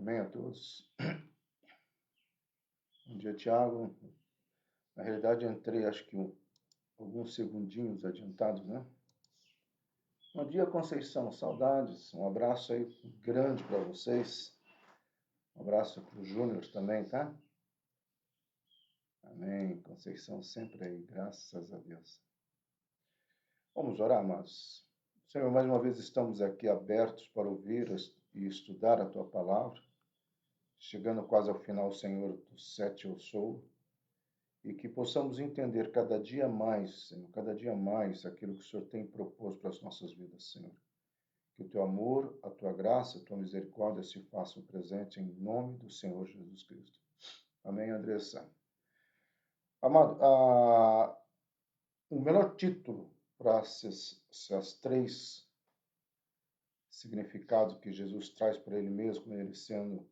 Amém a todos. Bom dia, Tiago. Na realidade, entrei, acho que alguns segundinhos adiantados, né? Bom dia, Conceição. Saudades. Um abraço aí grande para vocês. Um abraço para o Júnior também, tá? Amém. Conceição sempre aí, graças a Deus. Vamos orar, amados. Senhor, mais uma vez estamos aqui abertos para ouvir e estudar a Tua palavra. Chegando quase ao final, Senhor, do 7 eu sou. E que possamos entender cada dia mais, Senhor, cada dia mais aquilo que o Senhor tem proposto para as nossas vidas, Senhor. Que o Teu amor, a Tua graça, a Tua misericórdia se façam presente em nome do Senhor Jesus Cristo. Amém, Andressa? Amado, o melhor título para esses três significados que Jesus traz para Ele mesmo, como Ele sendo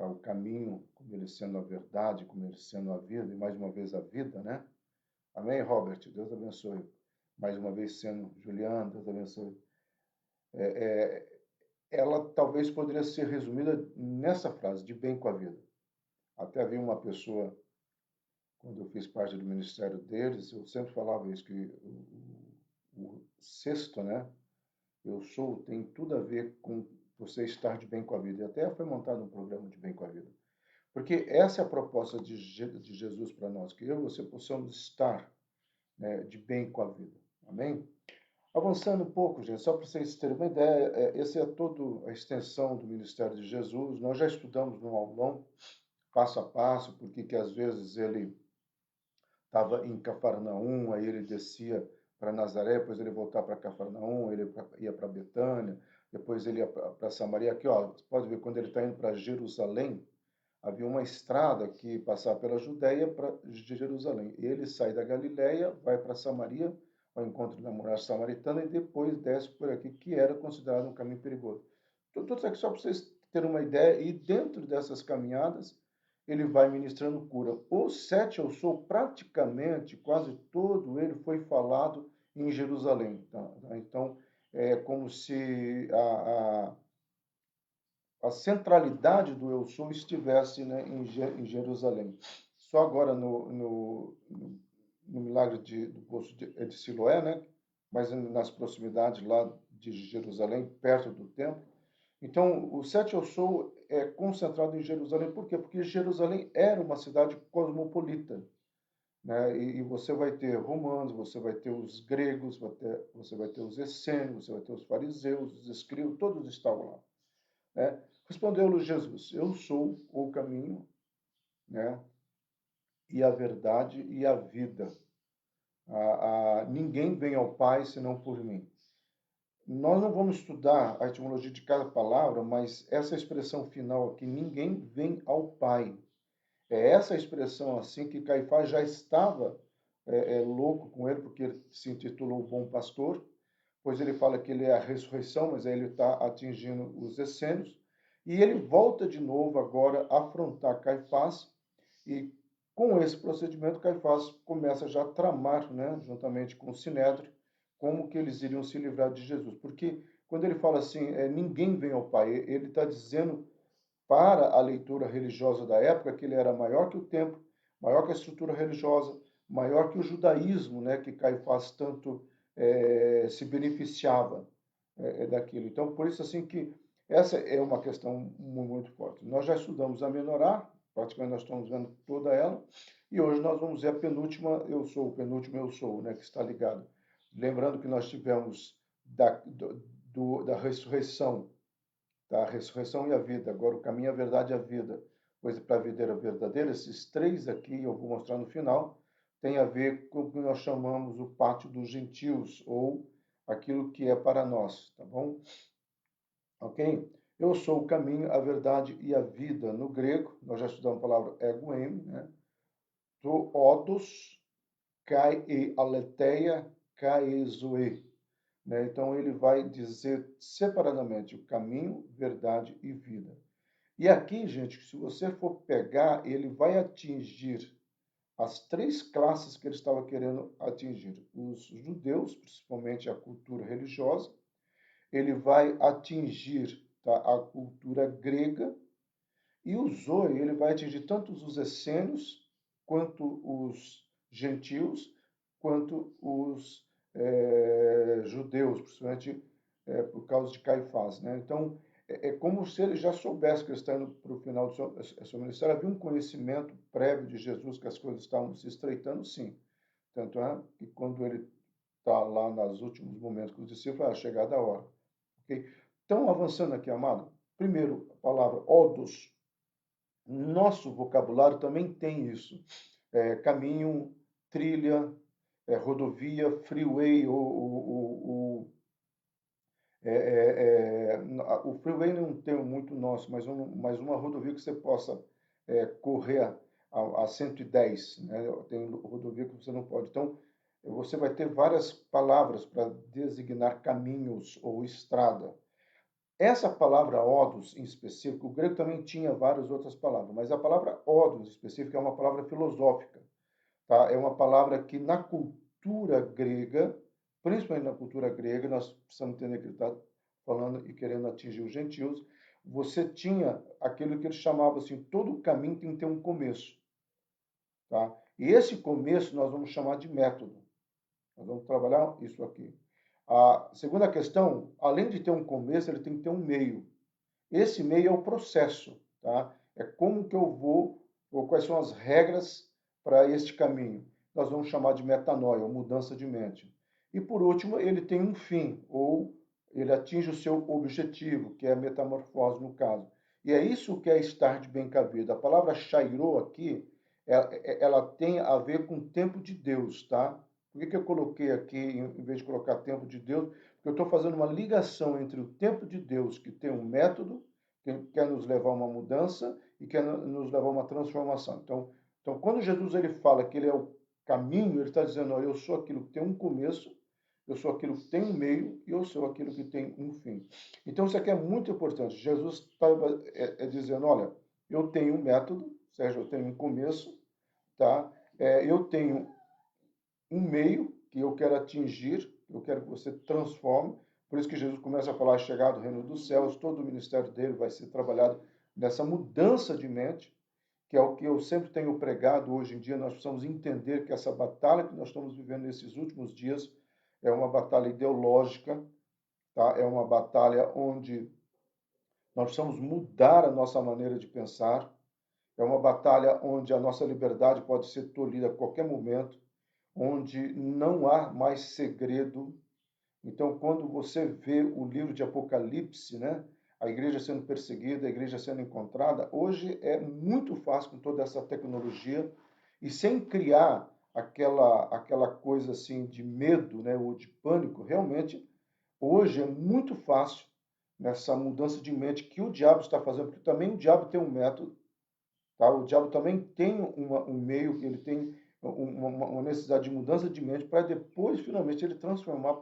o caminho, como Ele sendo a verdade, como Ele sendo a vida, e mais uma vez a vida, né? Amém, Robert? Deus abençoe. Mais uma vez sendo Juliano, Deus abençoe. Ela talvez poderia ser resumida nessa frase, de bem com a vida. Até havia uma pessoa, quando eu fiz parte do ministério deles, eu sempre falava isso, que o sexto, né? Eu sou, tem tudo a ver com você estar de bem com a vida. E até foi montado um programa de bem com a vida. Porque essa é a proposta de Jesus para nós, que eu e você possamos estar, né, de bem com a vida. Amém? Avançando um pouco, gente, só para vocês terem uma ideia, essa é toda a extensão do ministério de Jesus. Nós já estudamos no aulão, passo a passo, porque que às vezes ele estava em Cafarnaum, aí ele descia para Nazaré, depois ele voltava para Cafarnaum, ele ia para Betânia, depois ele ia para Samaria. Aqui, ó, você pode ver, quando ele está indo para Jerusalém, havia uma estrada que passava pela Judéia para Jerusalém. Ele sai da Galiléia, vai para Samaria, ao encontro da mulher samaritana, e depois desce por aqui, que era considerado um caminho perigoso. Tudo isso aqui só para vocês terem uma ideia, e dentro dessas caminhadas, ele vai ministrando cura. O 7 eu sou, praticamente, quase todo ele foi falado em Jerusalém. Tá? Então, é como se a centralidade do eu sou estivesse, né, em Jerusalém. Só agora no milagre do poço de Siloé, né, mas nas proximidades lá de Jerusalém, perto do templo. Então, o sete eu sou é concentrado em Jerusalém. Por quê? Porque Jerusalém era uma cidade cosmopolita, né? E você vai ter romanos, você vai ter os gregos, você vai ter os essênios, você vai ter os fariseus, os escribas, todos estavam lá, né? Respondeu-lhe Jesus: eu sou o caminho, né, e a verdade e a vida. Ninguém vem ao Pai senão por mim. Nós não vamos estudar a etimologia de cada palavra, mas essa expressão final aqui, ninguém vem ao Pai. É essa expressão assim que Caifás já estava louco com ele, porque ele se intitulou o Bom Pastor, pois ele fala que ele é a ressurreição, mas aí ele está atingindo os essênios. E ele volta de novo agora a afrontar Caifás, e com esse procedimento, Caifás começa já a tramar, né, juntamente com o Sinédrio, como que eles iriam se livrar de Jesus. Porque quando ele fala assim, ninguém vem ao Pai, ele está dizendo para a leitura religiosa da época que ele era maior que o templo, maior que a estrutura religiosa, maior que o judaísmo, né, que Caifás tanto se beneficiava daquilo. Então, por isso assim que essa é uma questão muito forte. Nós já estudamos a Menorá, praticamente nós estamos vendo toda ela, e hoje nós vamos ver a penúltima eu sou, o penúltimo eu sou, né, que está ligado. Lembrando que nós tivemos da ressurreição, a ressurreição e a vida, agora o caminho, a verdade e a vida, coisa para a videira verdadeira. Esses três aqui, eu vou mostrar no final, tem a ver com o que nós chamamos o pátio dos gentios, ou aquilo que é para nós, tá bom? Ok? Eu sou o caminho, a verdade e a vida. No grego, nós já estudamos a palavra egoem, né? Do odos, kai e aletheia, kai e zoe. Né? Então, ele vai dizer separadamente o caminho, verdade e vida. E aqui, gente, se você for pegar, ele vai atingir as três classes que ele estava querendo atingir. Os judeus, principalmente a cultura religiosa, ele vai atingir, tá, a cultura grega, E o Zoe, ele vai atingir tanto os essênios, quanto os gentios, quanto os judeus, principalmente por causa de Caifás, né? Então, é como se ele já soubesse que ele está indo para o final do seu ministério. Havia um conhecimento prévio de Jesus que as coisas estavam se estreitando, sim. Tanto é que quando ele está lá nos últimos momentos com os discípulos, chegada a hora. Okay? Então, avançando aqui, amado, primeiro, a palavra odos. Nosso vocabulário também tem isso. Caminho, trilha, rodovia, freeway, o freeway não é um termo muito nosso, mas uma rodovia que você possa correr a 110, né? Tem rodovia que você não pode. Então, você vai ter várias palavras para designar caminhos ou estrada. Essa palavra odos em específico, o grego também tinha várias outras palavras, mas a palavra odos em específico é uma palavra filosófica, tá? É uma palavra que na cultura grega, principalmente na cultura grega, nós precisamos entender que ele está falando e querendo atingir os gentios, você tinha aquilo que ele chamava assim, todo caminho tem que ter um começo, tá? E esse começo nós vamos chamar de método. Nós vamos trabalhar isso aqui. A segunda questão, além de ter um começo, ele tem que ter um meio. Esse meio é o processo, tá? É como que eu vou, ou quais são as regras para este caminho. Nós vamos chamar de metanoia, ou mudança de mente. E por último, ele tem um fim, ou ele atinge o seu objetivo, que é a metamorfose no caso. E é isso que é estar de bem cabido. A palavra chairô aqui, ela tem a ver com o tempo de Deus, tá? Por que eu coloquei aqui, em vez de colocar tempo de Deus? Porque eu estou fazendo uma ligação entre o tempo de Deus, que tem um método, que quer nos levar a uma mudança e quer nos levar a uma transformação. Então quando Jesus ele fala que ele é o caminho, ele está dizendo, ó, eu sou aquilo que tem um começo, eu sou aquilo que tem um meio e eu sou aquilo que tem um fim. Então isso aqui é muito importante. Jesus está dizendo, olha, eu tenho um método, ou seja, eu tenho um começo, tá? Eu tenho um meio que eu quero atingir, eu quero que você transforme. Por isso que Jesus começa a falar, chegado o reino dos céus, todo o ministério dele vai ser trabalhado nessa mudança de mente, que é o que eu sempre tenho pregado hoje em dia. Nós precisamos entender que essa batalha que nós estamos vivendo nesses últimos dias é uma batalha ideológica, tá? É uma batalha onde nós precisamos mudar a nossa maneira de pensar, é uma batalha onde a nossa liberdade pode ser tolhida a qualquer momento, onde não há mais segredo. Então, quando você vê o livro de Apocalipse, né, a igreja sendo perseguida, a igreja sendo encontrada, hoje é muito fácil com toda essa tecnologia e sem criar aquela coisa assim de medo, né, ou de pânico, realmente hoje é muito fácil nessa mudança de mente que o diabo está fazendo, porque também o diabo tem um método, tá? O diabo também tem um meio, ele tem uma necessidade de mudança de mente para depois, finalmente, ele transformar,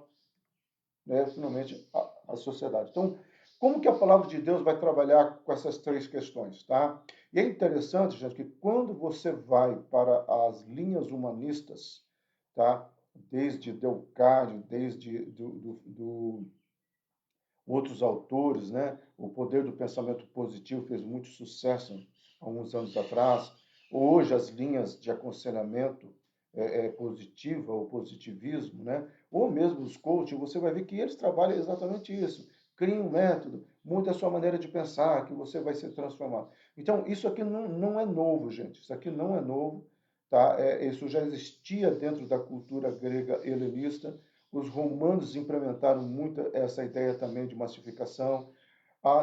né, finalmente, a sociedade. Então, como que a palavra de Deus vai trabalhar com essas três questões, tá? E é interessante, gente, que quando você vai para as linhas humanistas, tá? Desde Descartes, desde outros autores, né? O poder do pensamento positivo fez muito sucesso há uns anos atrás. Hoje, as linhas de aconselhamento positiva, ou positivismo, né? Ou mesmo os coaching, você vai ver que eles trabalham exatamente isso. Cria um método, muda a sua maneira de pensar, que você vai ser transformado. Então, isso aqui não é novo, gente. Isso aqui não é novo. Tá? Isso já existia dentro da cultura grega helenista. Os romanos implementaram muito essa ideia também de massificação.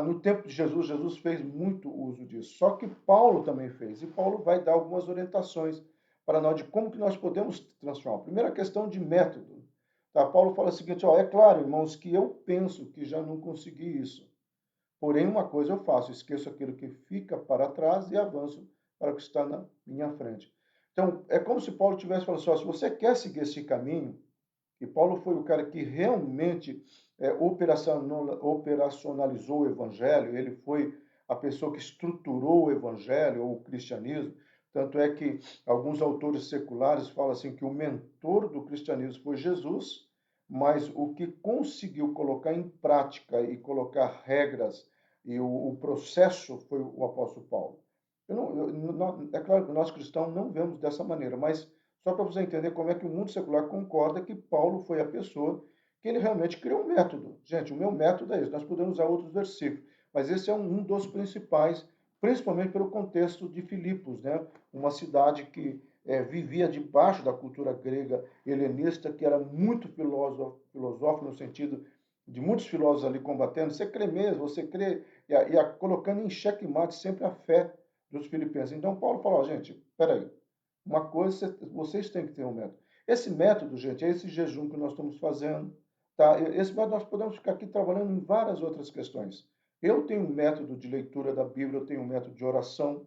No tempo de Jesus, Jesus fez muito uso disso. Só que Paulo também fez. E Paulo vai dar algumas orientações para nós de como que nós podemos transformar. Primeira questão de método. Tá? Paulo fala o seguinte, ó, é claro, irmãos, que eu penso que já não consegui isso. Porém, uma coisa eu faço, esqueço aquilo que fica para trás e avanço para o que está na minha frente. Então, é como se Paulo tivesse falando assim, ó, se você quer seguir esse caminho, e Paulo foi o cara que realmente operacionalizou o evangelho, ele foi a pessoa que estruturou o evangelho ou o cristianismo. Tanto é que alguns autores seculares falam assim que o mentor do cristianismo foi Jesus, mas o que conseguiu colocar em prática e colocar regras e o processo foi o apóstolo Paulo. É claro que nós cristãos não vemos dessa maneira, mas só para você entender como é que o mundo secular concorda que Paulo foi a pessoa que ele realmente criou um método. Gente, o meu método é esse. Nós podemos usar outros versículos, mas esse é um dos principais, principalmente pelo contexto de Filipos, né? Uma cidade que vivia debaixo da cultura grega helenista, que era muito filosófico no sentido de muitos filósofos ali combatendo. Você crê mesmo, você crê, colocando em xeque-mate sempre a fé dos filipenses. Então, Paulo falou, gente, peraí, uma coisa, vocês têm que ter um método. Esse método, gente, é esse jejum que nós estamos fazendo, tá? Esse método nós podemos ficar aqui trabalhando em várias outras questões. Eu tenho um método de leitura da Bíblia, eu tenho um método de oração,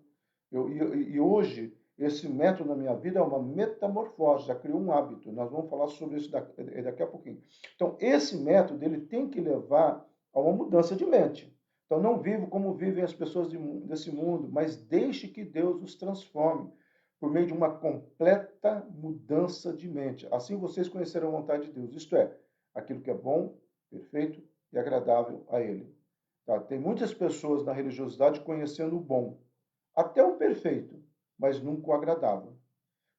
e hoje esse método na minha vida é uma metamorfose, já criou um hábito. Nós vamos falar sobre isso daqui a pouquinho. Então, esse método ele tem que levar a uma mudança de mente. Então, não vivo como vivem as pessoas desse mundo, mas deixe que Deus os transforme por meio de uma completa mudança de mente. Assim vocês conhecerão a vontade de Deus, isto é, aquilo que é bom, perfeito e agradável a Ele. Tá? Tem muitas pessoas na religiosidade conhecendo o bom, até o perfeito, mas nunca o agradável.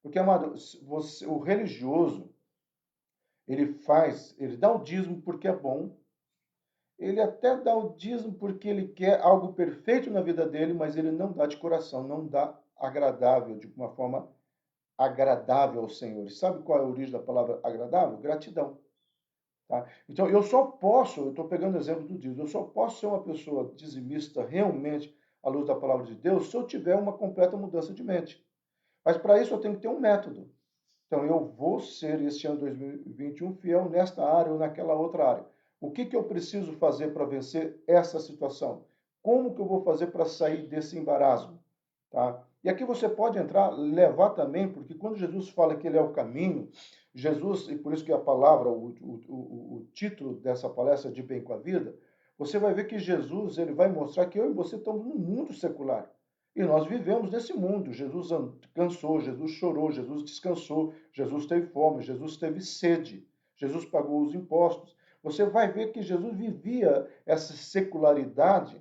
Porque, amado, o religioso, ele dá o dízimo porque é bom, ele até dá o dízimo porque ele quer algo perfeito na vida dele, mas ele não dá de coração, não dá agradável, de uma forma agradável ao Senhor. E sabe qual é a origem da palavra agradável? Gratidão. Tá? Então, eu estou pegando o exemplo do dízimo, eu só posso ser uma pessoa dizimista realmente à luz da palavra de Deus se eu tiver uma completa mudança de mente. Mas para isso eu tenho que ter um método. Então, eu vou ser, este ano 2021, fiel nesta área ou naquela outra área. O que eu preciso fazer para vencer essa situação? Como que eu vou fazer para sair desse embaraço? Tá? E aqui você pode entrar, levar também, porque quando Jesus fala que ele é o caminho, Jesus, e por isso que a palavra, o título dessa palestra de Bem com a Vida, você vai ver que Jesus ele vai mostrar que eu e você estamos num mundo secular. E nós vivemos nesse mundo. Jesus cansou, Jesus chorou, Jesus descansou, Jesus teve fome, Jesus teve sede, Jesus pagou os impostos. Você vai ver que Jesus vivia essa secularidade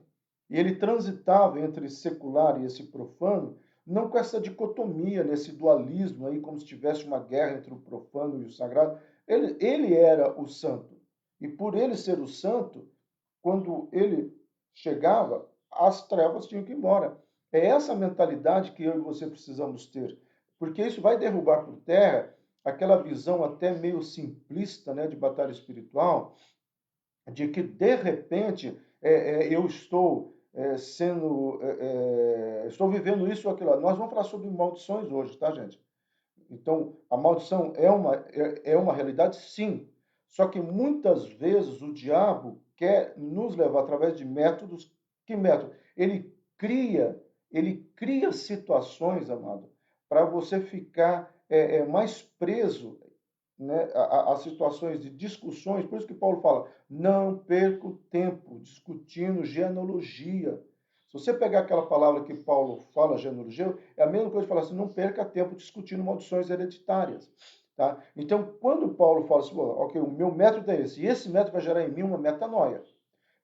e ele transitava entre secular e esse profano, não com essa dicotomia, nesse dualismo aí, como se tivesse uma guerra entre o profano e o sagrado. Ele era o santo. E por ele ser o santo, quando ele chegava, as trevas tinham que ir embora. É essa mentalidade que eu e você precisamos ter, porque isso vai derrubar por terra aquela visão até meio simplista, né, de batalha espiritual, de que de repente eu estou estou vivendo isso ou aquilo. Nós vamos falar sobre maldições hoje, tá, gente? Então, a maldição é uma realidade, sim. Só que muitas vezes o diabo quer nos levar através de métodos. Que método? Ele cria situações, amado, para você ficar mais preso, né, a situações de discussões. Por isso que Paulo fala: não perca o tempo discutindo genealogia. Se você pegar aquela palavra que Paulo fala, genealogia, é a mesma coisa de falar assim: não perca tempo discutindo maldições hereditárias. Tá? Então, quando Paulo fala assim, ok, o meu método é esse, e esse método vai gerar em mim uma metanoia.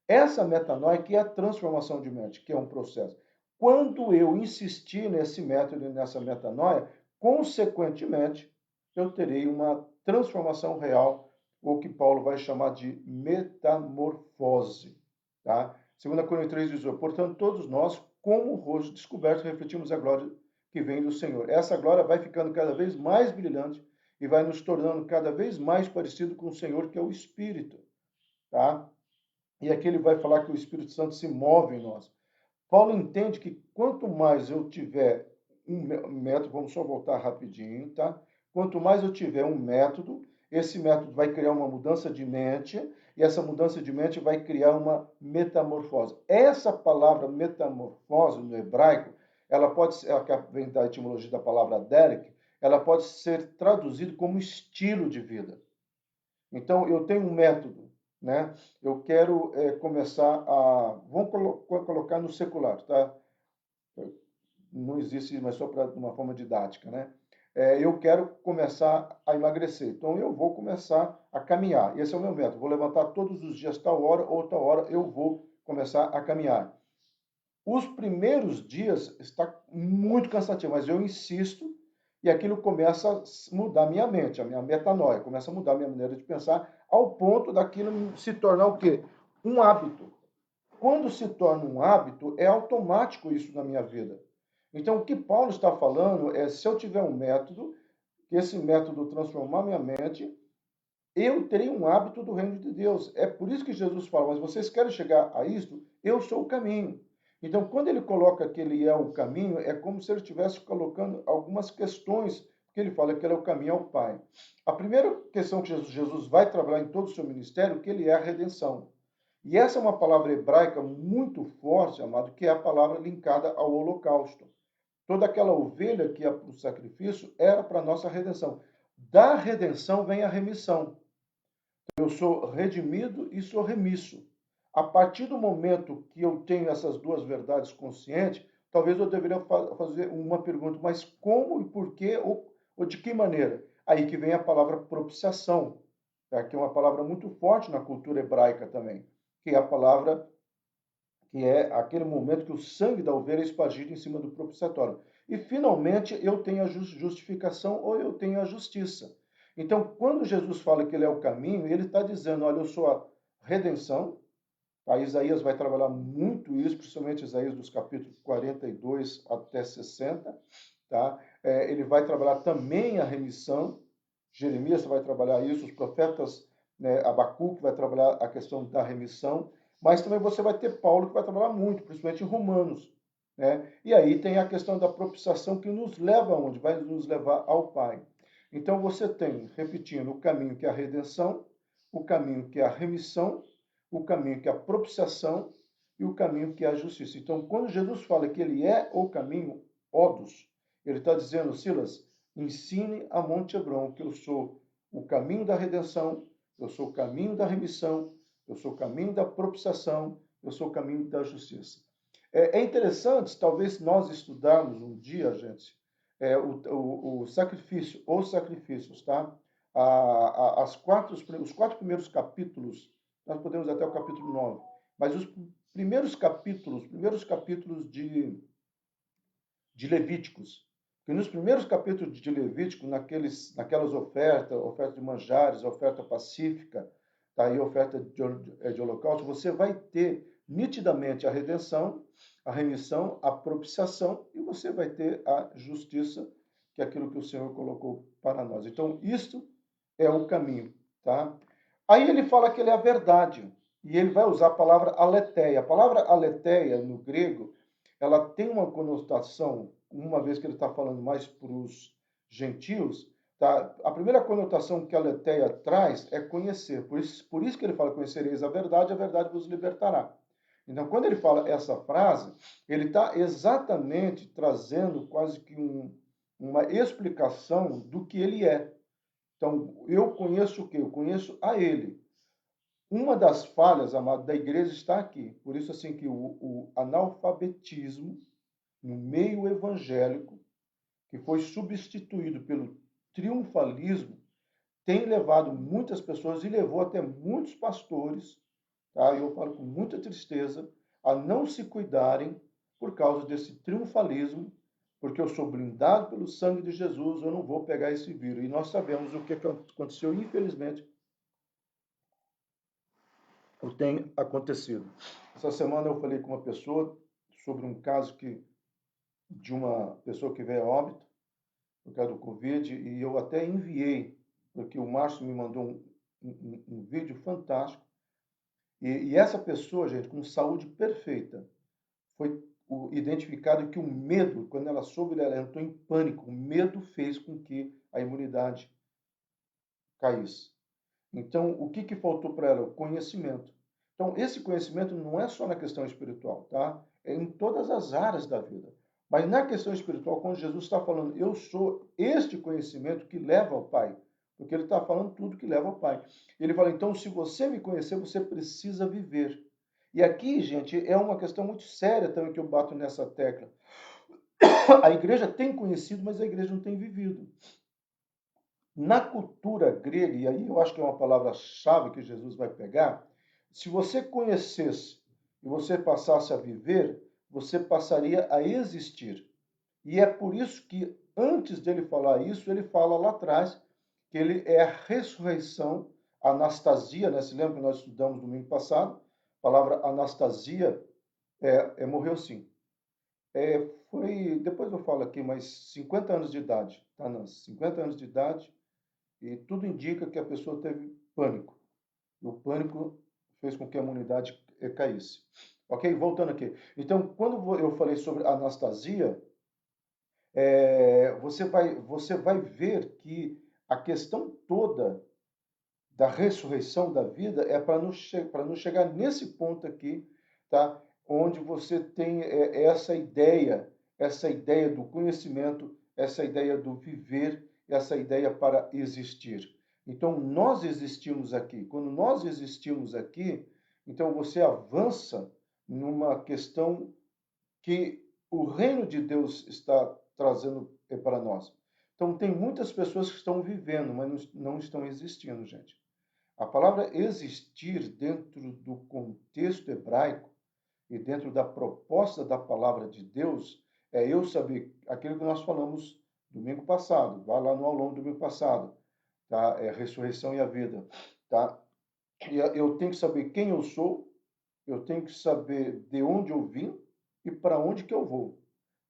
Essa metanoia que é a transformação de mente, que é um processo. Quando eu insistir nesse método e nessa metanoia, consequentemente, eu terei uma transformação real, o que Paulo vai chamar de metamorfose. Tá? 2 Coríntios 3 diz: portanto, todos nós, como o rosto descoberto, refletimos a glória que vem do Senhor. Essa glória vai ficando cada vez mais brilhante e vai nos tornando cada vez mais parecido com o Senhor, que é o Espírito. Tá? E aqui ele vai falar que o Espírito Santo se move em nós. Paulo entende que quanto mais eu tiver um método, vamos só voltar rapidinho, tá? Quanto mais eu tiver um método, esse método vai criar uma mudança de mente, e essa mudança de mente vai criar uma metamorfose. Essa palavra metamorfose no hebraico, ela pode ser, ela vem da etimologia da palavra Derek, ela pode ser traduzida como estilo de vida. Então, eu tenho um método, né? Eu quero começar a... Vamos colocar no secular, tá? Não existe, mas só para uma forma didática, né? Eu quero começar a emagrecer, então eu vou começar a caminhar. Esse é o meu método. Vou levantar todos os dias, tal hora ou tal hora eu vou começar a caminhar. Os primeiros dias está muito cansativo, mas eu insisto e aquilo começa a mudar minha mente, a minha metanoia, começa a mudar a minha maneira de pensar, ao ponto daquilo se tornar o quê? Um hábito. Quando se torna um hábito, é automático isso na minha vida. Então, o que Paulo está falando é, se eu tiver um método, que esse método transformar minha mente, eu terei um hábito do reino de Deus. É por isso que Jesus fala, mas vocês querem chegar a isto? Eu sou o caminho. Então, quando ele coloca que ele é o caminho, é como se ele estivesse colocando algumas questões, que ele fala que ele é o caminho ao Pai. A primeira questão que Jesus vai trabalhar em todo o seu ministério, que ele é a redenção. E essa é uma palavra hebraica muito forte, amado, que é a palavra linkada ao holocausto. Toda aquela ovelha que ia para o sacrifício era para a nossa redenção. Da redenção vem a remissão. Eu sou redimido e sou remisso. A partir do momento que eu tenho essas duas verdades conscientes, talvez eu deveria fazer uma pergunta, mas como e por quê ou de que maneira? Aí que vem a palavra propiciação, tá? Que é uma palavra muito forte na cultura hebraica também, que é a palavra que é aquele momento que o sangue da ovelha é espargido em cima do propiciatório. E finalmente eu tenho a justificação ou eu tenho a justiça. Então, quando Jesus fala que ele é o caminho, ele está dizendo: olha, eu sou a redenção. A Isaías vai trabalhar muito isso, principalmente Isaías dos capítulos 42 até 60. Tá? Ele vai trabalhar também a remissão. Jeremias vai trabalhar isso, os profetas, né, Abacuque vai trabalhar a questão da remissão, mas também você vai ter Paulo que vai trabalhar muito, principalmente em Romanos. Né? E aí tem a questão da propiciação que nos leva aonde? Vai nos levar ao Pai. Então você tem, repetindo, o caminho que é a redenção, o caminho que é a remissão, o caminho que é a propiciação e o caminho que é a justiça. Então, quando Jesus fala que ele é o caminho, Odos, ele está dizendo, Silas, ensine a Monte Hebron que eu sou o caminho da redenção, eu sou o caminho da remissão, eu sou o caminho da propiciação, eu sou o caminho da justiça. É interessante, talvez, nós estudarmos um dia, gente, o sacrifício, os sacrifícios, tá? Os quatro primeiros capítulos, nós podemos até o capítulo 9, mas os primeiros capítulos de Levíticos, que nos primeiros capítulos de Levítico, naquelas ofertas, oferta de manjares, oferta pacífica, tá? E oferta de holocausto, você vai ter nitidamente a redenção, a remissão, a propiciação, e você vai ter a justiça, que é aquilo que o Senhor colocou para nós. Então, isto é o caminho, tá? Aí ele fala que ele é a verdade, e ele vai usar a palavra aletheia. A palavra aletheia, no grego, ela tem uma conotação, uma vez que ele está falando mais para os gentios, tá? A primeira conotação que a aletheia traz é conhecer. Por isso que ele fala, conhecereis a verdade vos libertará. Então, quando ele fala essa frase, ele está exatamente trazendo quase que uma explicação do que ele é. Então, eu conheço o quê? Eu conheço a ele. Uma das falhas, amado, da igreja está aqui. Por isso, assim, que o analfabetismo no meio evangélico, que foi substituído pelo triunfalismo, tem levado muitas pessoas e levou até muitos pastores, tá? Eu falo com muita tristeza, a não se cuidarem por causa desse triunfalismo, porque eu sou blindado pelo sangue de Jesus, eu não vou pegar esse vírus. E nós sabemos o que aconteceu, infelizmente, o que tem acontecido. Essa semana eu falei com uma pessoa sobre um caso de uma pessoa que veio a óbito por causa do Covid, e eu até enviei, porque o Márcio me mandou um vídeo fantástico, e essa pessoa, gente, com saúde perfeita, foi identificado que o medo, quando ela soube, ela entrou em pânico, o medo fez com que a imunidade caísse. Então, o que faltou para ela? O conhecimento. Então, esse conhecimento não é só na questão espiritual, tá? É em todas as áreas da vida. Mas na questão espiritual, quando Jesus está falando, eu sou este conhecimento que leva ao Pai, porque ele está falando tudo que leva ao Pai. Ele fala, então, se você me conhecer, você precisa viver. E aqui, gente, é uma questão muito séria também que eu bato nessa tecla. A igreja tem conhecido, mas a igreja não tem vivido. Na cultura grega, e aí eu acho que é uma palavra-chave que Jesus vai pegar, se você conhecesse e você passasse a viver, você passaria a existir. E é por isso que, antes dele falar isso, ele fala lá atrás que ele é a ressurreição, anastasia, né? Se lembra que nós estudamos domingo passado? A palavra anastasia morreu sim. Depois eu falo aqui, mas 50 anos de idade, tá, Nancy? 50 anos de idade, e tudo indica que a pessoa teve pânico. E o pânico fez com que a imunidade caísse. Ok? Voltando aqui. Então, quando eu falei sobre anastasia, você vai ver que a questão toda da ressurreição da vida é para nos chegar nesse ponto aqui, tá? Onde você tem essa ideia do conhecimento, essa ideia do viver, essa ideia para existir. Então, nós existimos aqui. Quando nós existimos aqui, então você avança numa questão que o reino de Deus está trazendo para nós. Então, tem muitas pessoas que estão vivendo, mas não estão existindo, gente. A palavra existir, dentro do contexto hebraico e dentro da proposta da palavra de Deus, é eu saber aquilo que nós falamos domingo passado, vai lá no aulão do domingo passado, tá? É a ressurreição e a vida, tá? E eu tenho que saber quem eu sou, eu tenho que saber de onde eu vim e para onde que eu vou,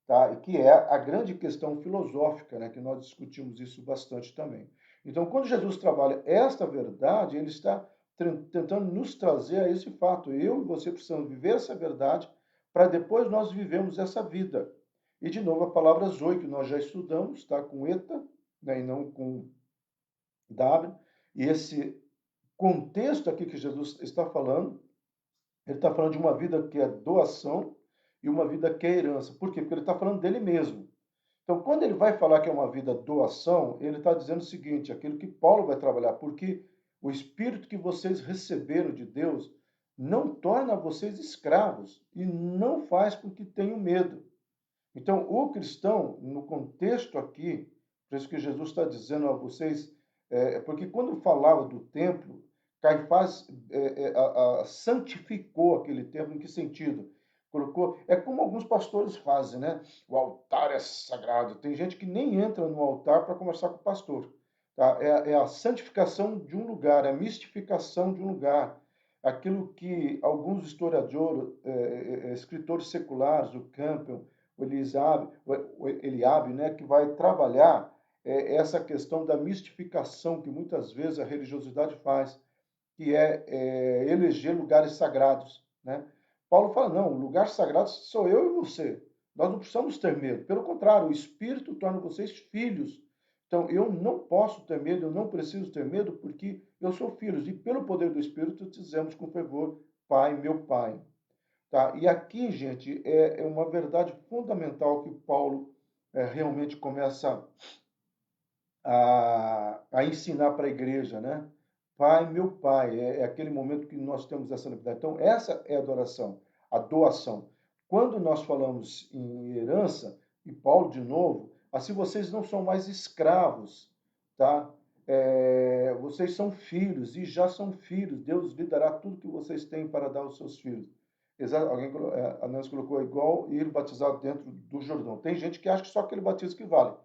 tá? E que é a grande questão filosófica, né? Que nós discutimos isso bastante também. Então, quando Jesus trabalha esta verdade, ele está tentando nos trazer a esse fato. Eu e você precisamos viver essa verdade para depois nós vivemos essa vida. E, de novo, a palavra zoe, que nós já estudamos, tá? Com eta, né? E não com w. E esse contexto aqui que Jesus está falando, ele está falando de uma vida que é doação e uma vida que é herança. Por quê? Porque ele está falando dele mesmo. Então, quando ele vai falar que é uma vida doação, ele está dizendo o seguinte: aquilo que Paulo vai trabalhar, porque o Espírito que vocês receberam de Deus não torna vocês escravos e não faz com que tenham medo. Então, o cristão, no contexto aqui, por isso que Jesus está dizendo a vocês, porque quando falava do templo, Caifás santificou aquele templo. Em que sentido? Colocou, é como alguns pastores fazem, né? O altar é sagrado. Tem gente que nem entra no altar para conversar com o pastor. Tá? É a santificação de um lugar, é a mistificação de um lugar. Aquilo que alguns historiadores, escritores seculares, o Campbell, o Eliabe, né, que vai trabalhar essa questão da mistificação que muitas vezes a religiosidade faz, que é eleger lugares sagrados, né? Paulo fala, não, o lugar sagrado sou eu e você. Nós não precisamos ter medo. Pelo contrário, o Espírito torna vocês filhos. Então, eu não posso ter medo, eu não preciso ter medo, porque eu sou filho. E pelo poder do Espírito, dizemos com fervor, Pai, meu Pai. Tá? E aqui, gente, é uma verdade fundamental que Paulo realmente começa a ensinar para a igreja, né? Pai, meu Pai, é aquele momento que nós temos essa novidade. Então, essa é a adoração, a doação. Quando nós falamos em herança, e Paulo de novo, assim vocês não são mais escravos, tá? Vocês são filhos e já são filhos. Deus lhe dará tudo que vocês têm para dar aos seus filhos. Exato, a Nancy colocou igual ir batizado dentro do Jordão. Tem gente que acha que só aquele batismo que vale.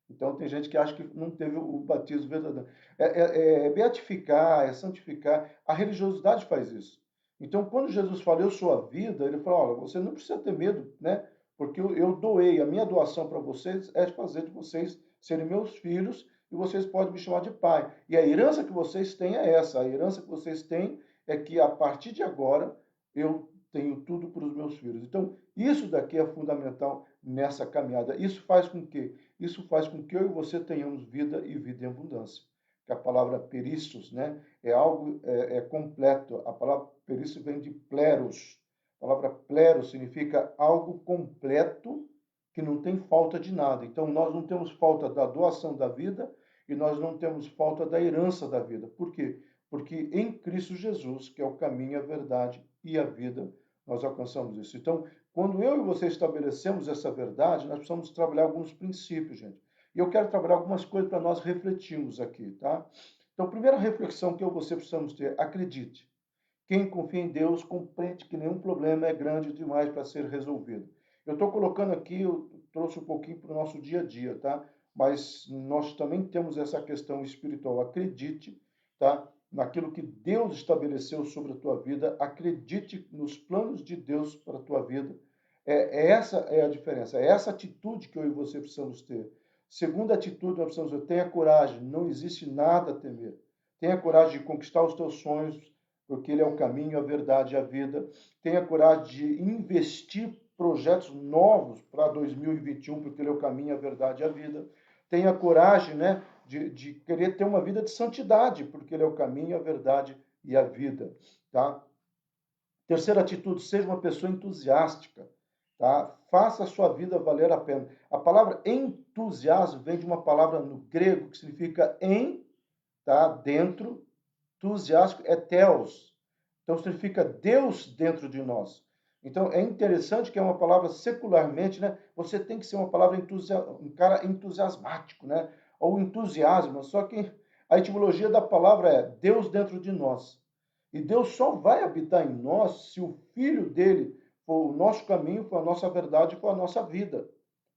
Então, tem gente que acha que não teve o batismo verdadeiro. É beatificar, é santificar. A religiosidade faz isso. Então, quando Jesus fala, eu sou a vida, ele fala, olha, você não precisa ter medo, né? Porque eu doei, a minha doação para vocês é fazer de vocês serem meus filhos e vocês podem me chamar de pai. E a herança que vocês têm é essa. A herança que vocês têm é que, a partir de agora, eu tenho tudo para os meus filhos. Então, isso daqui é fundamental nessa caminhada. Isso faz com que eu e você tenhamos vida e vida em abundância. Que a palavra perissos, né, é algo completo. A palavra perissos vem de pleros. A palavra pleros significa algo completo que não tem falta de nada. Então, nós não temos falta da doação da vida e nós não temos falta da herança da vida. Por quê? Porque em Cristo Jesus, que é o caminho, a verdade e a vida, nós alcançamos isso. Então, quando eu e você estabelecemos essa verdade, nós precisamos trabalhar alguns princípios, gente. E eu quero trabalhar algumas coisas para nós refletirmos aqui, tá? Então, a primeira reflexão que eu e você precisamos ter, acredite. Quem confia em Deus compreende que nenhum problema é grande demais para ser resolvido. Eu estou colocando aqui, eu trouxe um pouquinho para o nosso dia a dia, tá? Mas nós também temos essa questão espiritual. Acredite, tá? Naquilo que Deus estabeleceu sobre a tua vida, acredite nos planos de Deus para a tua vida. Essa é a diferença, é essa atitude que eu e você precisamos ter. Segunda atitude, nós precisamos ter, tenha coragem, não existe nada a temer. Tenha coragem de conquistar os teus sonhos, porque ele é o caminho, a verdade e a vida. Tenha coragem de investir projetos novos para 2021, porque ele é o caminho, a verdade e a vida. Tenha coragem, né, de querer ter uma vida de santidade, porque ele é o caminho, a verdade e a vida, tá? Terceira atitude, seja uma pessoa entusiástica, tá? Faça a sua vida valer a pena. A palavra entusiasmo vem de uma palavra no grego que significa em, tá? Dentro, entusiasmo é theos. Então significa Deus dentro de nós. Então é interessante que é uma palavra secularmente, né? Você tem que ser uma palavra um cara entusiasmático, né? Ou entusiasmo, só que a etimologia da palavra é Deus dentro de nós. E Deus só vai habitar em nós se o Filho dele for o nosso caminho, for a nossa verdade, for a nossa vida.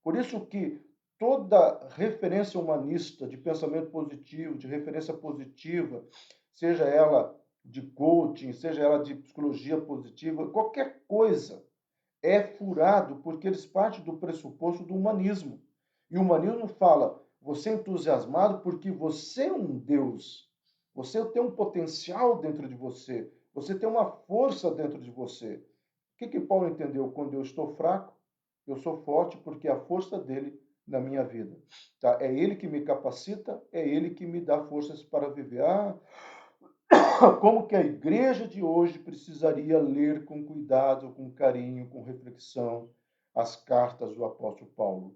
Por isso que toda referência humanista de pensamento positivo, de referência positiva, seja ela de coaching, seja ela de psicologia positiva, qualquer coisa é furado porque eles partem do pressuposto do humanismo. E o humanismo fala, você é entusiasmado porque você é um Deus. Você tem um potencial dentro de você. Você tem uma força dentro de você. O que Paulo entendeu? Quando eu estou fraco, eu sou forte porque é a força dele na minha vida. Tá? É ele que me capacita, é ele que me dá forças para viver. Como que a igreja de hoje precisaria ler com cuidado, com carinho, com reflexão as cartas do apóstolo Paulo.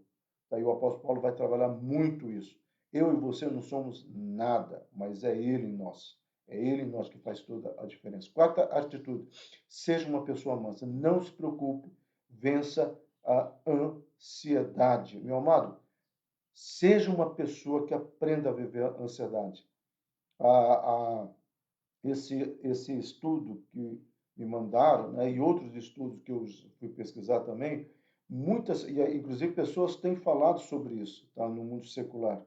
Aí o apóstolo Paulo vai trabalhar muito isso. Eu e você não somos nada, mas é ele em nós. É ele em nós que faz toda a diferença. Quarta atitude, seja uma pessoa mansa. Não se preocupe, vença a ansiedade. Meu amado, seja uma pessoa que aprenda a viver a ansiedade. A, esse estudo que me mandaram, né, e outros estudos que eu fui pesquisar também, muitas, e inclusive pessoas têm falado sobre isso, tá, no mundo secular,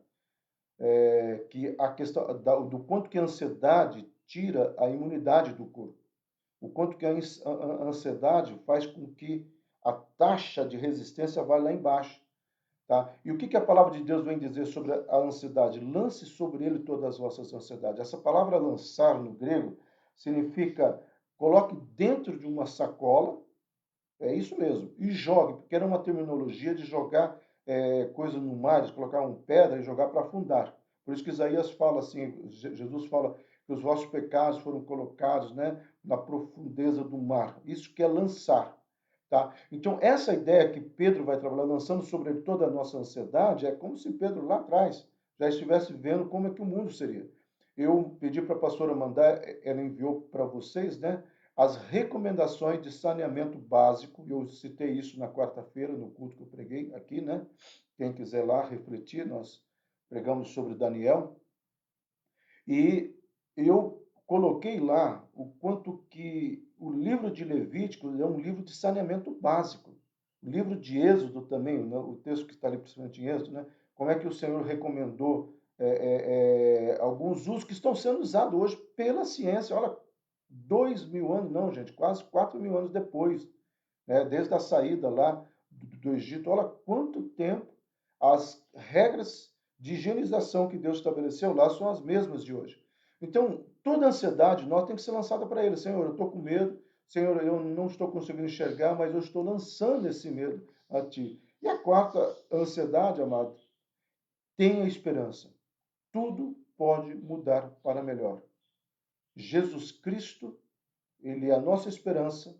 que a questão do quanto que a ansiedade tira a imunidade do corpo, o quanto que a ansiedade faz com que a taxa de resistência vá lá embaixo. Tá? E o que a palavra de Deus vem dizer sobre a ansiedade? Lance sobre ele todas as vossas ansiedades. Essa palavra lançar no grego significa coloque dentro de uma sacola, é isso mesmo, e jogue, porque era uma terminologia de jogar coisa no mar, de colocar uma pedra e jogar para afundar. Por isso que Isaías fala assim, Jesus fala que os vossos pecados foram colocados, né, na profundeza do mar. Isso que é lançar. Tá? Então, essa ideia que Pedro vai trabalhar, lançando sobre ele toda a nossa ansiedade, é como se Pedro lá atrás já estivesse vendo como é que o mundo seria. Eu pedi para a pastora mandar, ela enviou para vocês, né, as recomendações de saneamento básico. Eu citei isso na quarta-feira, no culto que eu preguei aqui, né? Quem quiser lá refletir, nós pregamos sobre Daniel. E eu coloquei lá o quanto que o livro de Levítico é um livro de saneamento básico. O livro de Êxodo também, né, o texto que está ali principalmente em Êxodo, né, como é que o Senhor recomendou alguns usos que estão sendo usados hoje pela ciência. Olha, 2.000 anos, não, gente, quase 4.000 anos depois, né, desde a saída lá do Egito. Olha quanto tempo as regras de higienização que Deus estabeleceu lá são as mesmas de hoje. Então, toda ansiedade nós tem que ser lançada para Ele. Senhor, eu estou com medo. Senhor, eu não estou conseguindo enxergar, mas eu estou lançando esse medo a Ti. E a quarta ansiedade, amado, tenha esperança. Tudo pode mudar para melhor. Jesus Cristo, Ele é a nossa esperança,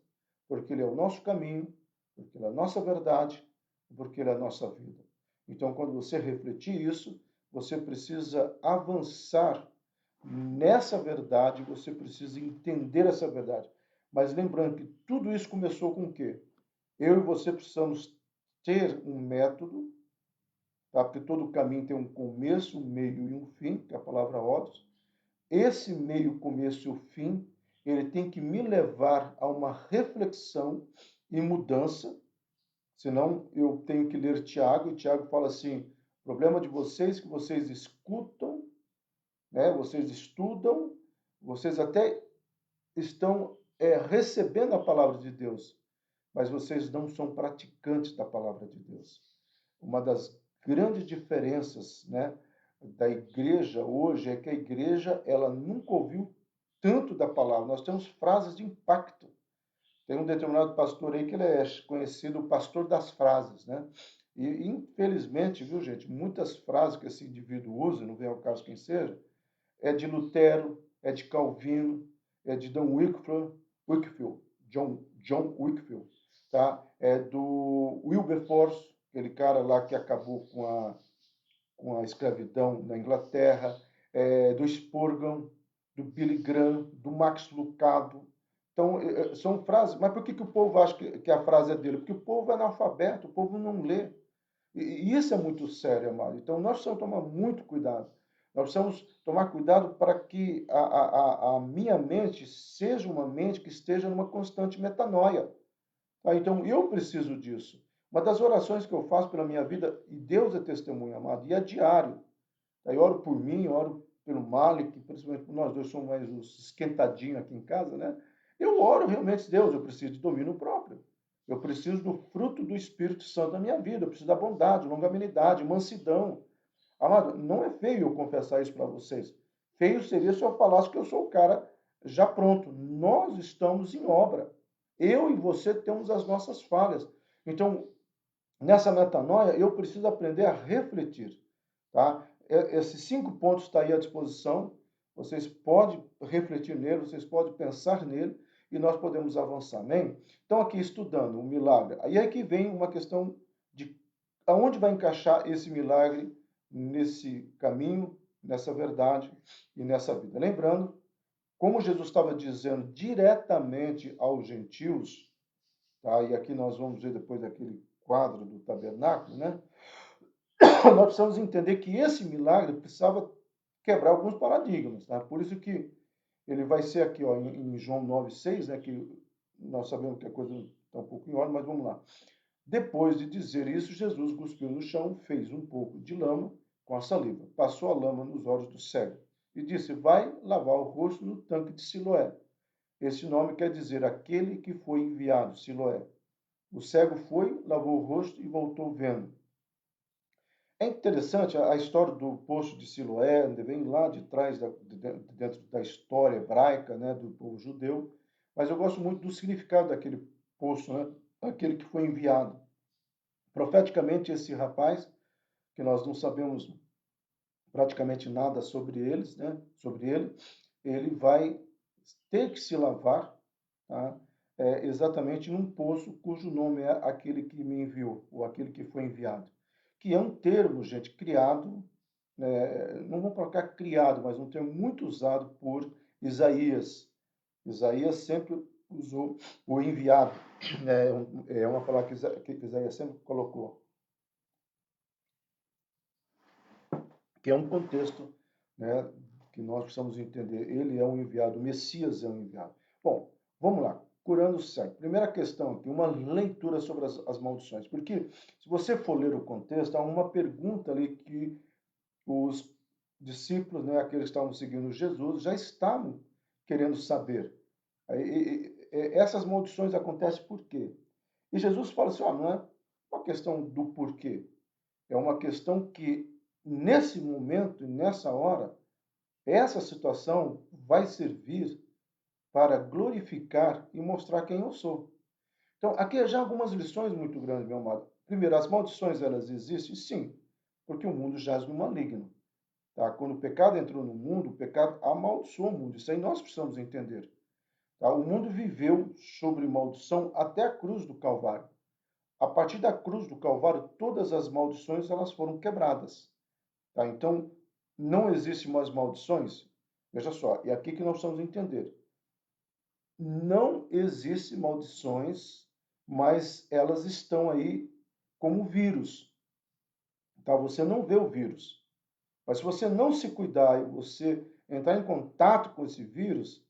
porque Ele é o nosso caminho, porque Ele é a nossa verdade, porque Ele é a nossa vida. Então, quando você refletir isso, você precisa avançar nessa verdade, você precisa entender essa verdade. Mas lembrando que tudo isso começou com o quê? Eu e você precisamos ter um método, tá? Porque todo caminho tem um começo, um meio e um fim, que é a palavra ódios. Esse meio, começo e o fim, ele tem que me levar a uma reflexão e mudança, senão eu tenho que ler Tiago, e Tiago fala assim: o problema de vocês é que vocês escutam, né? Vocês estudam, vocês até estão recebendo a palavra de Deus, mas vocês não são praticantes da palavra de Deus. Uma das grandes diferenças, né, da igreja hoje é que a igreja ela nunca ouviu tanto da palavra. Nós temos frases de impacto. Tem um determinado pastor aí que ele é conhecido o pastor das frases, né? E infelizmente, viu gente, muitas frases que esse indivíduo usa, não vem ao caso quem seja, é de Lutero, é de Calvino, é de Wycliffe, John Wycliffe, tá? É do Wilberforce, aquele cara lá que acabou com a escravidão na Inglaterra, do Spurgeon, do Billy Graham, do Max Lucado. Então, são frases. Mas por que o povo acha que a frase é dele? Porque o povo é analfabeto, o povo não lê. E isso é muito sério, amado. Então, nós precisamos tomar muito cuidado. Nós precisamos tomar cuidado para que a minha mente seja uma mente que esteja numa constante metanoia. Tá? Então, eu preciso disso. Uma das orações que eu faço pela minha vida, e Deus é testemunha, amado, e é diário. Tá? Eu oro por mim, eu oro pelo Malik, principalmente por nós dois somos mais os esquentadinhos aqui em casa, né? Eu oro realmente, Deus, eu preciso de domínio próprio. Eu preciso do fruto do Espírito Santo na minha vida. Eu preciso da bondade, longanimidade, mansidão. Amado, não é feio eu confessar isso para vocês. Feio seria se eu falasse que eu sou o cara já pronto. Nós estamos em obra. Eu e você temos as nossas falhas. Então, nessa metanoia, eu preciso aprender a refletir. Tá? Esses 5 pontos estão aí à disposição. Vocês podem refletir nele, vocês podem pensar nele e nós podemos avançar. Amém? Então, aqui estudando o milagre. Aí é que vem uma questão de aonde vai encaixar esse milagre nesse caminho, nessa verdade e nessa vida. Lembrando, como Jesus estava dizendo diretamente aos gentios, tá? E aqui nós vamos ver depois daquele quadro do tabernáculo, né? Nós precisamos entender que esse milagre precisava quebrar alguns paradigmas, tá? Por isso que ele vai ser aqui, ó, em João 9,6, né? Que nós sabemos que a coisa está um pouco em ordem, mas vamos lá. Depois de dizer isso, Jesus cuspiu no chão, fez um pouco de lama com a saliva, passou a lama nos olhos do cego e disse: vai lavar o rosto no tanque de Siloé. Esse nome quer dizer aquele que foi enviado, Siloé. O cego foi, lavou o rosto e voltou vendo. É interessante a história do poço de Siloé, vem lá de trás, dentro da história hebraica, né, do povo judeu, mas eu gosto muito do significado daquele poço, né, aquele que foi enviado. Profeticamente, esse rapaz, que nós não sabemos praticamente nada sobre eles, né, sobre ele, ele vai ter que se lavar, tá, exatamente num poço cujo nome é aquele que me enviou, ou aquele que foi enviado. Que é um termo, gente, criado, não vou colocar criado, mas um termo muito usado por Isaías. Isaías sempre usou o enviado, é uma palavra que Isaías sempre colocou, que é um contexto, né, que nós precisamos entender. Ele é um enviado, o Messias é um enviado. Bom, vamos lá. Curando o cego. Primeira questão aqui, uma leitura sobre as maldições. Porque se você for ler o contexto, há uma pergunta ali que os discípulos, né, aqueles que estavam seguindo Jesus, já estavam querendo saber. Essas maldições acontecem por quê? E Jesus fala assim, não é uma questão do porquê, é uma questão que, nesse momento e nessa hora, essa situação vai servir para glorificar e mostrar quem eu sou. Então, aqui já algumas lições muito grandes, meu amado. Primeiro, as maldições, elas existem? Sim, porque o mundo jaz no maligno. Tá? Quando o pecado entrou no mundo, o pecado amaldiçoou o mundo. Isso aí nós precisamos entender. Tá? O mundo viveu sobre maldição até a cruz do Calvário. A partir da cruz do Calvário, todas as maldições elas foram quebradas. Tá? Então, não existem mais maldições? Veja só, e aqui que nós precisamos entender. Não existem maldições, mas elas estão aí como vírus. Tá? Você não vê o vírus. Mas se você não se cuidar e você entrar em contato com esse vírus,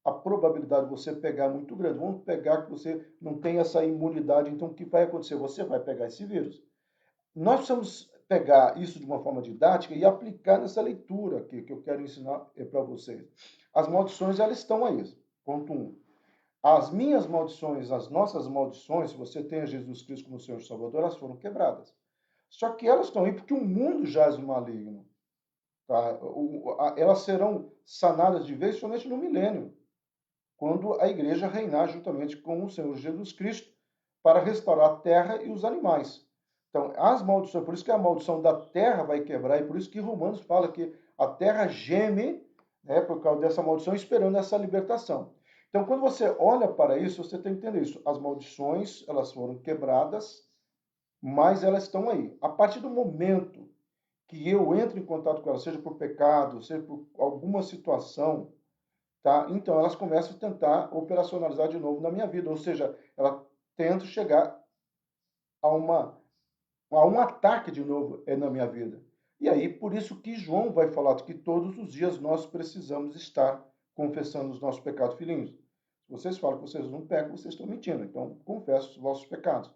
a probabilidade de você pegar é muito grande. Vamos pegar que você não tem essa imunidade, então o que vai acontecer? Você vai pegar esse vírus. Nós precisamos pegar isso de uma forma didática e aplicar nessa leitura que eu quero ensinar para vocês. As maldições, elas estão aí. Ponto 1. As minhas maldições, as nossas maldições, se você tem a Jesus Cristo como Senhor e Salvador, elas foram quebradas. Só que elas estão aí porque o mundo jaz no maligno. Tá? Elas serão sanadas de vez somente no milênio, quando a igreja reinar juntamente com o Senhor Jesus Cristo para restaurar a terra e os animais. Então, as maldições, por isso que a maldição da terra vai quebrar, e por isso que Romanos fala que a terra geme, né, por causa dessa maldição, esperando essa libertação. Então, quando você olha para isso, você tem que entender isso. As maldições, elas foram quebradas, mas elas estão aí. A partir do momento que eu entro em contato com elas, seja por pecado, seja por alguma situação, tá? Então, elas começam a tentar operacionalizar de novo na minha vida, ou seja, ela tenta chegar a um ataque de novo na minha vida. E aí, por isso que João vai falar que todos os dias nós precisamos estar confessando os nossos pecados. Filhinhos, se vocês falam que vocês não pecam, vocês estão mentindo. Então, confesse os vossos pecados.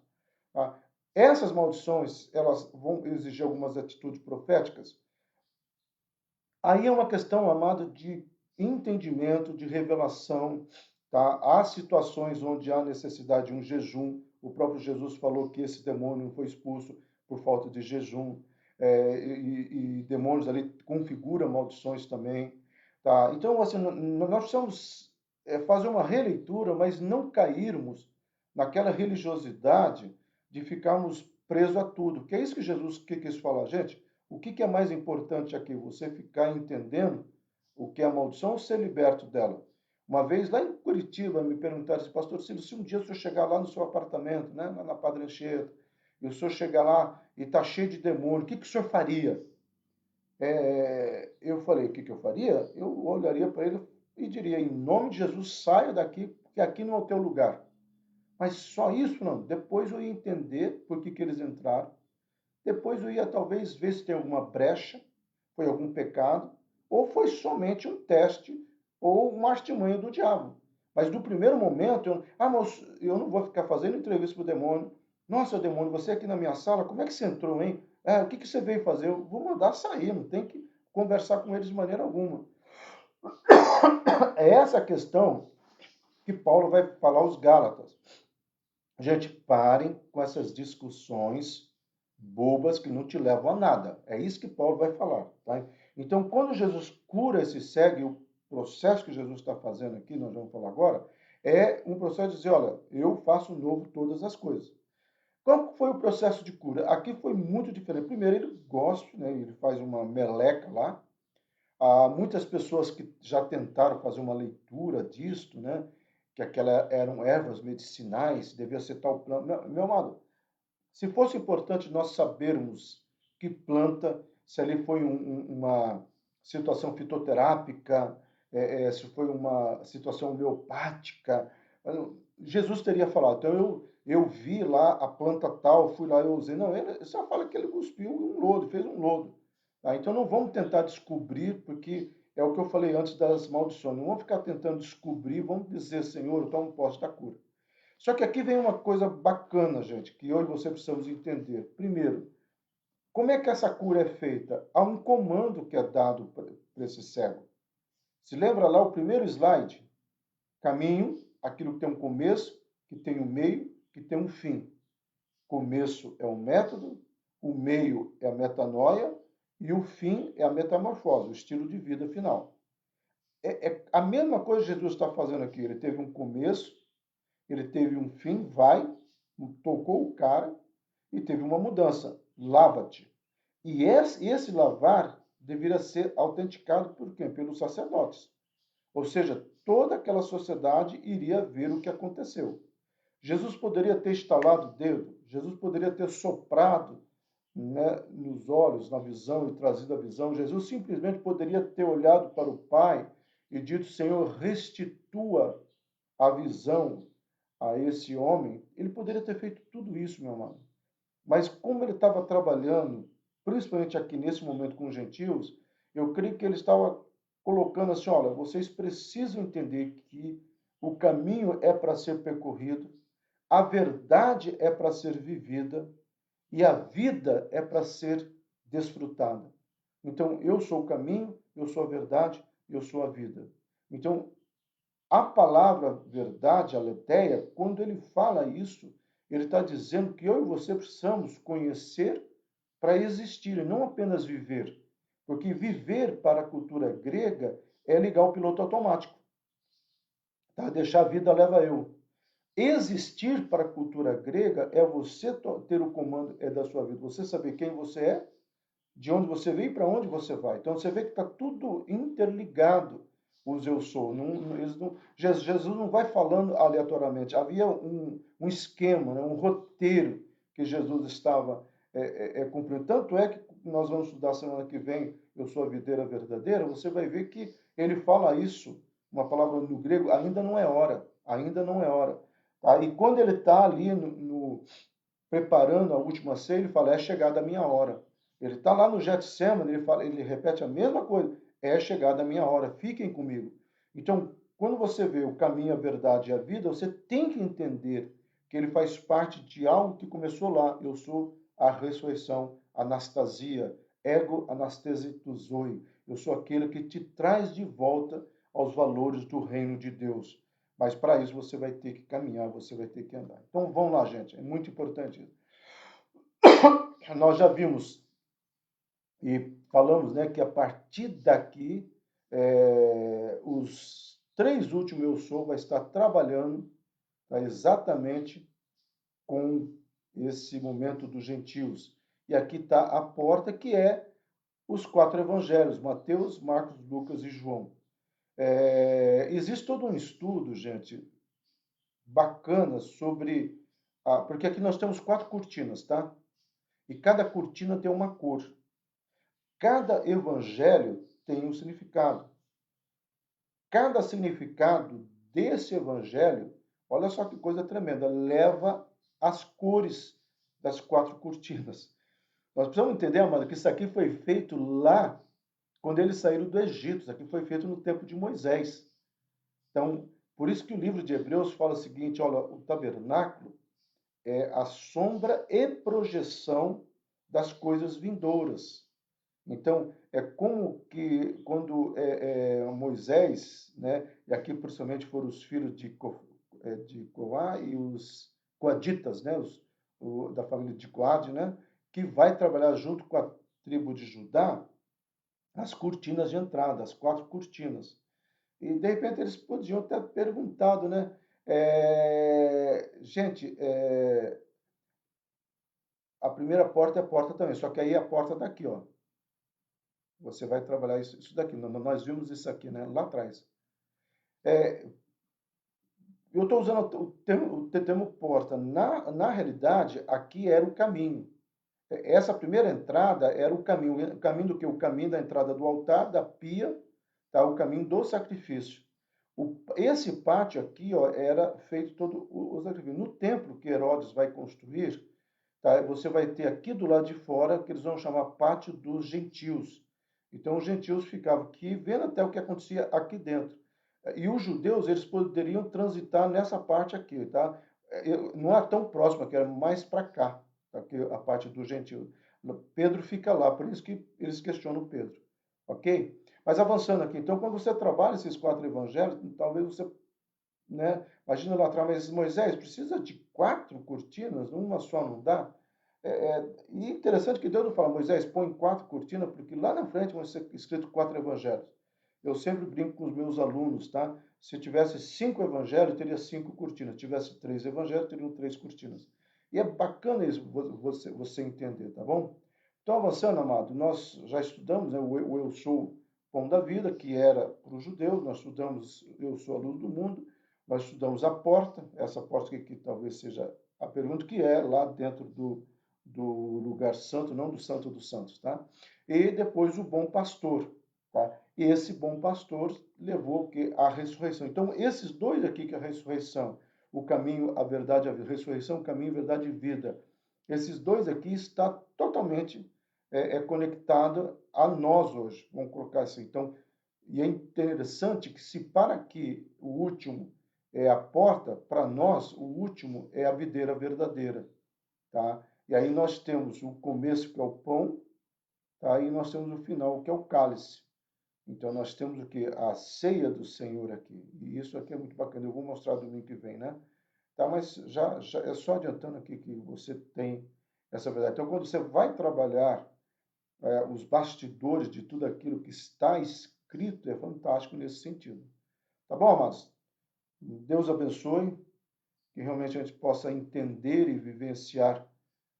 Tá? Essas maldições, elas vão exigir algumas atitudes proféticas. Aí é uma questão, amado, de entendimento, de revelação. Tá? Há situações onde há necessidade de um jejum. O próprio Jesus falou que esse demônio foi expulso por falta de jejum. E demônios ali configuram maldições também. Tá? Então, assim, nós precisamos fazer uma releitura, mas não cairmos naquela religiosidade de ficarmos presos a tudo. Que é isso que Jesus quis falar, gente. O que é mais importante aqui? Você ficar entendendo o que é a maldição ou ser liberto dela? Uma vez lá em Curitiba me perguntaram assim, pastor Cílio, se um dia o senhor chegar lá no seu apartamento, né, na Padre Anchieta, e o senhor chegar lá e está cheio de demônio, o que o senhor faria? Eu falei, o que eu faria? Eu olharia para ele e diria, em nome de Jesus, saia daqui, porque aqui não é o teu lugar. Mas só isso não. Depois eu ia entender por que eles entraram. Depois eu ia talvez ver se tem alguma brecha, foi algum pecado, ou foi somente um teste ou uma artimanha do diabo. Mas no primeiro momento, mas eu não vou ficar fazendo entrevista para o demônio. Nossa, demônio, você aqui na minha sala, como é que você entrou, hein? O que você veio fazer? Eu vou mandar sair, não tem que conversar com eles de maneira alguma. É essa a questão que Paulo vai falar aos Gálatas. Gente, parem com essas discussões bobas que não te levam a nada. É isso que Paulo vai falar. Tá? Então, quando Jesus cura esse cego, o processo que Jesus está fazendo aqui, nós vamos falar agora, é um processo de dizer, olha, eu faço novo todas as coisas. Qual foi o processo de cura? Aqui foi muito diferente. Primeiro, ele gosta, né, ele faz uma meleca lá. Há muitas pessoas que já tentaram fazer uma leitura disto, né, que aquelas eram ervas medicinais, devia ser tal planta. Meu amado, se fosse importante nós sabermos que planta, se ali foi uma situação fitoterápica, se foi uma situação homeopática, Jesus teria falado. Então eu vi lá a planta tal, fui lá e eu usei. Não, ele só fala que ele cuspiu um lodo, fez um lodo. Tá? Então não vamos tentar descobrir, porque é o que eu falei antes das maldições. Não vamos ficar tentando descobrir, vamos dizer, Senhor, eu tomo posse da cura. Só que aqui vem uma coisa bacana, gente, que eu e você precisamos entender. Primeiro, como é que essa cura é feita? Há um comando que é dado para esse cego. Se lembra lá o primeiro slide? Caminho, aquilo que tem um começo, que tem um meio, que tem um fim. Começo é o método, o meio é a metanoia e o fim é a metamorfose, o estilo de vida final. É a mesma coisa que Jesus está fazendo aqui. Ele teve um começo, ele teve um fim, vai, tocou o cara e teve uma mudança. Lava-te. E esse lavar deveria ser autenticado por quem? Pelos sacerdotes. Ou seja, toda aquela sociedade iria ver o que aconteceu. Jesus poderia ter estalado o dedo, Jesus poderia ter soprado, né, nos olhos, na visão e trazido a visão. Jesus simplesmente poderia ter olhado para o Pai e dito: Senhor, restitua a visão a esse homem. Ele poderia ter feito tudo isso, meu amado. Mas como ele estava trabalhando, principalmente aqui nesse momento com os gentios, eu creio que ele estava colocando assim, olha, vocês precisam entender que o caminho é para ser percorrido, a verdade é para ser vivida e a vida é para ser desfrutada. Então, eu sou o caminho, eu sou a verdade, eu sou a vida. Então, a palavra verdade, aletheia, quando ele fala isso, ele está dizendo que eu e você precisamos conhecer para existir e não apenas viver. Porque viver para a cultura grega é ligar o piloto automático. Tá? Deixar a vida leva eu. Existir para a cultura grega é você ter o comando da sua vida. Você saber quem você é, de onde você veio e para onde você vai. Então você vê que está tudo interligado, os eu sou. Jesus não vai falando aleatoriamente. Havia um esquema, né, um roteiro que Jesus estava cumprindo. Tanto é que nós vamos estudar semana que vem, eu sou a videira verdadeira, você vai ver que ele fala isso, uma palavra no grego, ainda não é hora, ainda não é hora. Tá? E quando ele está ali preparando a última ceia, ele fala, é chegada a minha hora. Ele está lá no Getsemane, ele repete a mesma coisa, é chegada a minha hora, fiquem comigo. Então, quando você vê o caminho, a verdade e a vida, você tem que entender que ele faz parte de algo que começou lá. Eu sou a ressurreição, anastasia, ego anastasito zoe. Eu sou aquele que te traz de volta aos valores do reino de Deus. Mas para isso você vai ter que caminhar, você vai ter que andar. Então vamos lá, gente, é muito importante isso. Nós já vimos e falamos, né, que a partir daqui, os três últimos eu sou vai estar trabalhando, tá, exatamente com esse momento dos gentios. E aqui está a porta, que é os quatro evangelhos, Mateus, Marcos, Lucas e João. Existe todo um estudo, gente, bacana sobre... porque aqui nós temos quatro cortinas, tá? E cada cortina tem uma cor. Cada evangelho tem um significado. Cada significado desse evangelho, olha só que coisa tremenda, leva as cores das quatro cortinas. Nós precisamos entender, amado, que isso aqui foi feito lá quando eles saíram do Egito. Isso aqui foi feito no tempo de Moisés. Então, por isso que o livro de Hebreus fala o seguinte, olha, o tabernáculo é a sombra e projeção das coisas vindouras. Então, é como que quando Moisés, né, e aqui principalmente foram os filhos de Coá e os coaditas, né, da família de Coade, né, que vai trabalhar junto com a tribo de Judá as cortinas de entrada, as quatro cortinas. E, de repente, eles podiam ter perguntado, né, gente, a primeira porta é a porta também, só que aí é a porta daqui, ó. Você vai trabalhar isso daqui. Nós vimos isso aqui, né? Lá atrás. Eu estou usando o termo porta. Na realidade, aqui era o caminho. Essa primeira entrada era o caminho. O caminho do que? O caminho da entrada do altar, da pia, tá? O caminho do sacrifício. Esse pátio aqui, ó, era feito todo o sacrifício. No templo que Herodes vai construir, tá? Você vai ter aqui do lado de fora, que eles vão chamar pátio dos gentios. Então, os gentios ficavam aqui, vendo até o que acontecia aqui dentro. E os judeus, eles poderiam transitar nessa parte aqui, tá? Não é tão próximo aqui, era mais para cá, tá? Que a parte dos gentios. Pedro fica lá, por isso que eles questionam Pedro, ok? Mas avançando aqui, então, quando você trabalha esses quatro evangelhos, talvez você, né? Imagina lá atrás, mas Moisés precisa de quatro cortinas, uma só não dá? E interessante que Deus não fala, Moisés, põe quatro cortinas, porque lá na frente vão ser escritos quatro evangelhos. Eu sempre brinco com os meus alunos, tá? Se tivesse 5 evangelhos, teria 5 cortinas. Se tivesse 3 evangelhos, teriam 3 cortinas. E é bacana isso você entender, tá bom? Então, avançando, amado, nós já estudamos, né, o Eu Sou Pão da Vida, que era para os judeus, nós estudamos Eu Sou a Luz do Mundo, nós estudamos a porta, essa porta que talvez seja a pergunta, que é lá dentro do lugar santo, não do santo dos santos, tá? E depois o bom pastor, tá? E esse bom pastor levou que a ressurreição. Então, esses dois aqui que é a ressurreição, o caminho, a verdade, a ressurreição, o caminho, verdade e vida. Esses dois aqui está totalmente conectado a nós hoje, vamos colocar assim. Então, E é interessante que se para que o último é a porta, para nós o último é a videira verdadeira, tá? E aí nós temos o começo, que é o pão, tá? E nós temos o final, que é o cálice. Então nós temos o que? A ceia do Senhor aqui. E isso aqui é muito bacana. Eu vou mostrar domingo que vem, né? Tá, mas já é só adiantando aqui que você tem essa verdade. Então, quando você vai trabalhar os bastidores de tudo aquilo que está escrito, é fantástico nesse sentido. Tá bom, amados? Deus abençoe, que realmente a gente possa entender e vivenciar,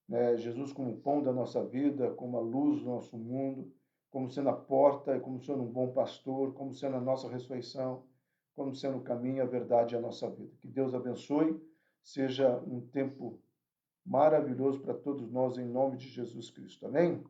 né, Jesus como o pão da nossa vida, como a luz do nosso mundo, como sendo a porta, como sendo um bom pastor, como sendo a nossa ressurreição, como sendo o caminho, a verdade e a nossa vida. Que Deus abençoe, seja um tempo maravilhoso para todos nós, em nome de Jesus Cristo. Amém?